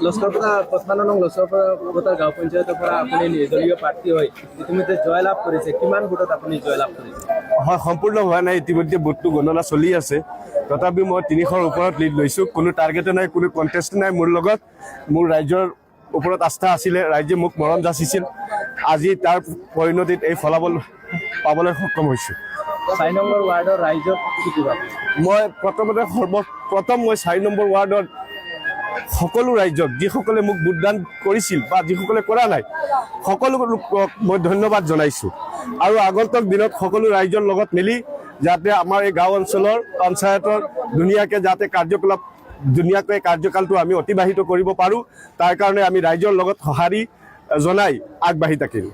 লস্কৰপাৰা ৫৫ নং লস্কৰপাৰা গাঁও পঞ্চায়তৰ পৰা আপুনি নিৰ্দলীয় প্ৰাৰ্থী হৈ ইতিমধ্যে জয়লাভ কৰিছে। কিমান ভোটত আপুনি জয়লাভ কৰিছে? হয়, সম্পূৰ্ণ হোৱা নাই, ইতিমধ্যে ভোটটো গণনা চলি আছে। তথাপিও মই ৩০০ৰ ওপৰত লিড লৈছোঁ। কোনো টাৰ্গেটো নাই, কোনো কণ্টেষ্ট নাই মোৰ লগত। মোৰ ৰাইজৰ ওপৰত আস্থা আছিলে, ৰাইজে মোক মৰম যাচিছিল। আজি তাৰ পৰিণতিত এই ফলাফল পাবলৈ সক্ষম হৈছোঁ। ৪ নম্বৰ ৱাৰ্ডৰ ৰাইজক কি কিবা? মই প্ৰথমতে সৰ্বপ্ৰথম মই ৪ নম্বৰ ৱাৰ্ডত সকলো ৰাইজক, যিসকলে মোক ভোটদান কৰিছিল বা যিসকলে কৰা নাই, সকলো লোকক মই ধন্যবাদ জনাইছোঁ। আৰু আগন্তুক দিনত সকলো ৰাইজৰ লগত মিলি যাতে আমাৰ এই গাঁও অঞ্চলৰ পঞ্চায়তৰ ধুনীয়াকৈ যাতে ধুনীয়াকৈ কাৰ্যকালটো আমি অতিবাহিত কৰিব পাৰোঁ, তাৰ কাৰণে আমি ৰাইজৰ লগত সঁহাৰি জনাই আগবাঢ়ি থাকিম।